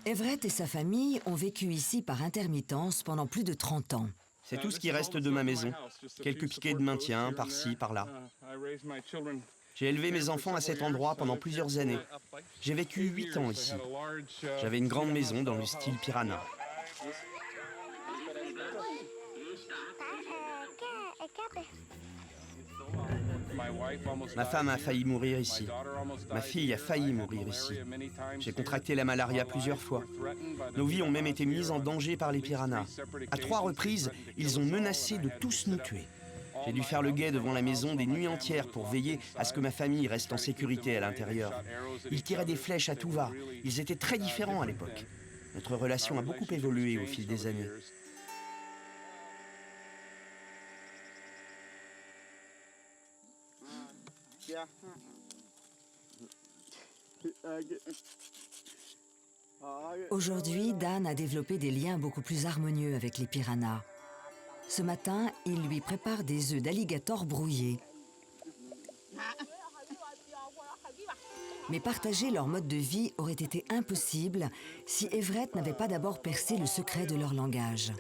Everett et sa famille ont vécu ici par intermittence pendant plus de 30 ans. C'est tout ce qui reste de ma maison. Quelques piquets de maintien, par-ci, par-là. J'ai élevé mes enfants à cet endroit pendant plusieurs années. J'ai vécu 8 ans ici. J'avais une grande maison dans le style Piranha. Ma femme a failli mourir ici. Ma fille a failli mourir ici. J'ai contracté la malaria plusieurs fois. Nos vies ont même été mises en danger par les piranhas. À 3 reprises, ils ont menacé de tous nous tuer. J'ai dû faire le guet devant la maison des nuits entières pour veiller à ce que ma famille reste en sécurité à l'intérieur. Ils tiraient des flèches à tout va. Ils étaient très différents à l'époque. Notre relation a beaucoup évolué au fil des années. Aujourd'hui, Dan a développé des liens beaucoup plus harmonieux avec les piranhas. Ce matin, il lui prépare des œufs d'alligator brouillés. Mais partager leur mode de vie aurait été impossible si Everett n'avait pas d'abord percé le secret de leur langage.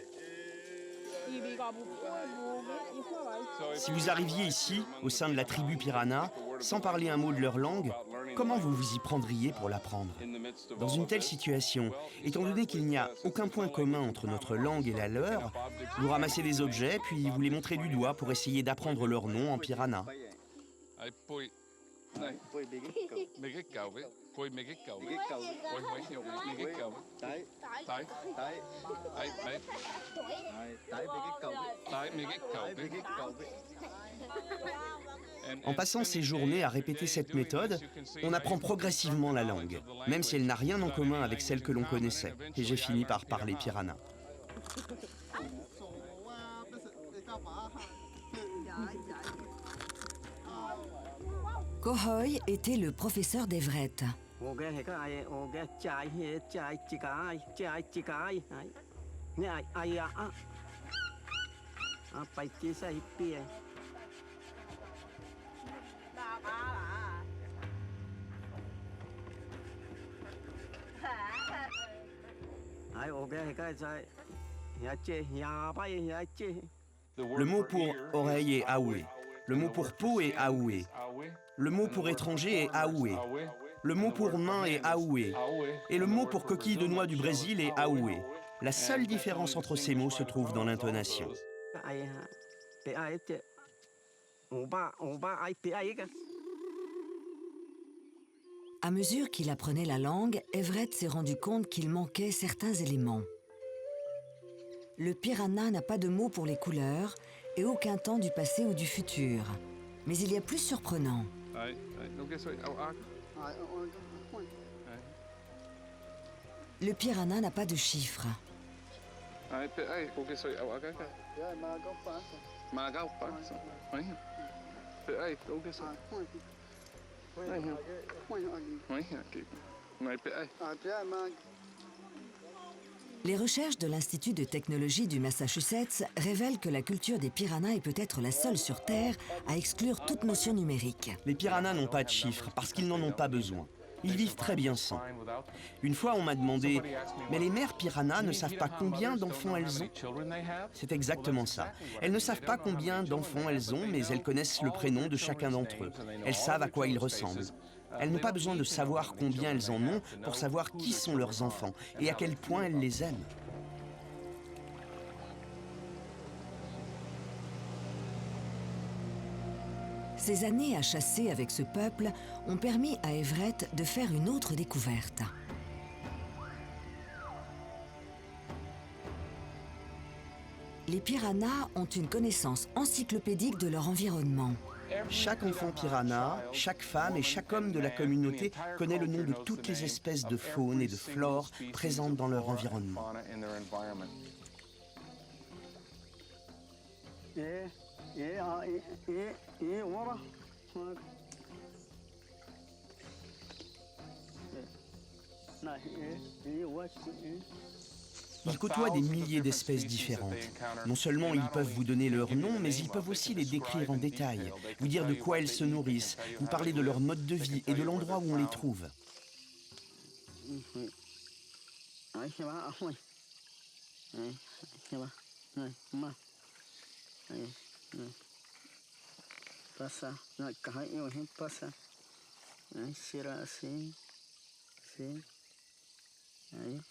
Si vous arriviez ici, au sein de la tribu Piranha, sans parler un mot de leur langue, comment vous vous y prendriez pour l'apprendre? Dans une telle situation, étant donné qu'il n'y a aucun point commun entre notre langue et la leur, vous ramassez des objets puis vous les montrez du doigt pour essayer d'apprendre leur nom en Piranha. En passant ses journées à répéter cette méthode, on apprend progressivement la langue, même si elle n'a rien en commun avec celle que l'on connaissait. Et j'ai fini par parler Piranha. Kohoy était le professeur d'Everett. Le mot pour oreille est aoué. Le mot pour peau est aoué. Le mot pour étranger est aoué. Le mot pour main est aoué. Et le mot pour coquille de noix du Brésil est aoué. La seule différence entre ces mots se trouve dans l'intonation. À mesure qu'il apprenait la langue, Everett s'est rendu compte qu'il manquait certains éléments. Le piranha n'a pas de mots pour les couleurs et aucun temps du passé ou du futur. Mais il y a plus surprenant. Le piranha n'a pas de chiffres. Les recherches de l'Institut de technologie du Massachusetts révèlent que la culture des piranhas est peut-être la seule sur Terre à exclure toute notion numérique. Les piranhas n'ont pas de chiffres parce qu'ils n'en ont pas besoin. Ils vivent très bien sans. Une fois, on m'a demandé « Mais les mères piranhas ne savent pas combien d'enfants elles ont ?» C'est exactement ça. Elles ne savent pas combien d'enfants elles ont, mais elles connaissent le prénom de chacun d'entre eux. Elles savent à quoi ils ressemblent. Elles n'ont pas besoin de savoir combien elles en ont pour savoir qui sont leurs enfants et à quel point elles les aiment. Ces années à chasser avec ce peuple ont permis à Everett de faire une autre découverte. Les piranhas ont une connaissance encyclopédique de leur environnement. Chaque enfant piranha, chaque femme et chaque homme de la communauté connaît le nom de toutes les espèces de faune et de flore présentes dans leur environnement. Ils côtoient des milliers d'espèces différentes. Non seulement ils peuvent vous donner leur nom, mais ils peuvent aussi les décrire en détail, vous dire de quoi elles se nourrissent, vous parler de leur mode de vie et de l'endroit où on les trouve. Ahí se va, afuera. Ahí se va. Ahí, más. Ahí, ahí. Pasa. No, caja y ojo, pasa. Ahí cierra así. Sí. Ahí.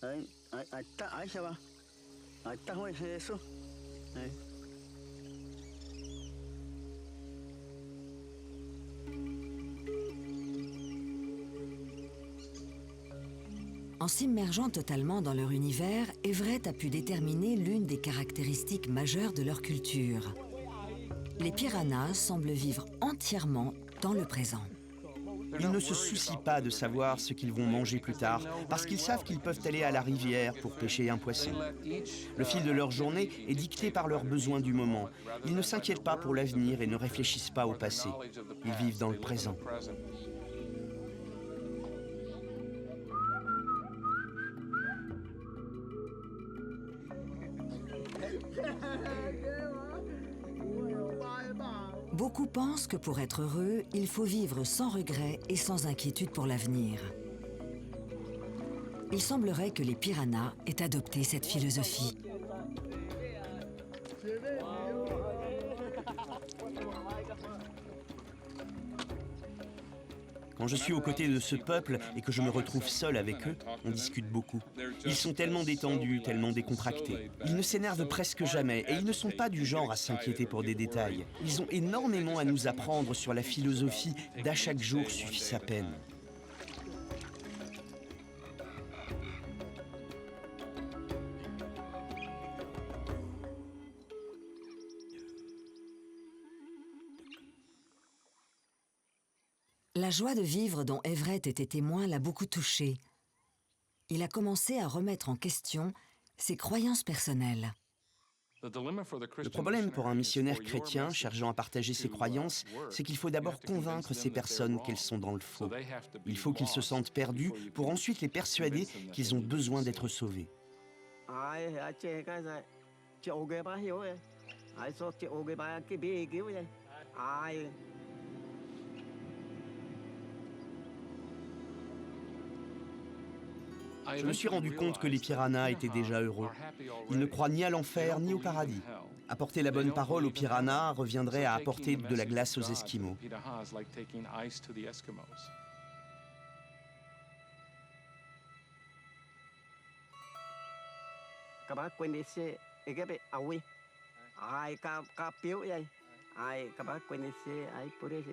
Ahí está, ahí se va. Ahí está, juez, eso. Ahí. En s'immergeant totalement dans leur univers, Everett a pu déterminer l'une des caractéristiques majeures de leur culture. Les piranhas semblent vivre entièrement dans le présent. Ils ne se soucient pas de savoir ce qu'ils vont manger plus tard, parce qu'ils savent qu'ils peuvent aller à la rivière pour pêcher un poisson. Le fil de leur journée est dicté par leurs besoins du moment. Ils ne s'inquiètent pas pour l'avenir et ne réfléchissent pas au passé. Ils vivent dans le présent. Beaucoup pensent que pour être heureux, il faut vivre sans regret et sans inquiétude pour l'avenir. Il semblerait que les piranhas aient adopté cette philosophie. Quand je suis aux côtés de ce peuple et que je me retrouve seul avec eux, on discute beaucoup. Ils sont tellement détendus, tellement décontractés. Ils ne s'énervent presque jamais et ils ne sont pas du genre à s'inquiéter pour des détails. Ils ont énormément à nous apprendre sur la philosophie d'à chaque jour suffit sa peine. La joie de vivre dont Everett était témoin l'a beaucoup touché. Il a commencé à remettre en question ses croyances personnelles. Le problème pour un missionnaire chrétien cherchant à partager ses croyances, c'est qu'il faut d'abord convaincre ces personnes qu'elles sont dans le faux. Il faut qu'ils se sentent perdus pour ensuite les persuader qu'ils ont besoin d'être sauvés. Je me suis rendu compte que les piranhas étaient déjà heureux. Ils ne croient ni à l'enfer ni au paradis. Apporter la bonne parole aux piranhas reviendrait à apporter de la glace aux Esquimaux. Các bác quên đi xe, cái bị áo ai ca ca biểu vậy, ai các bác quên đi xe, ai bữa đây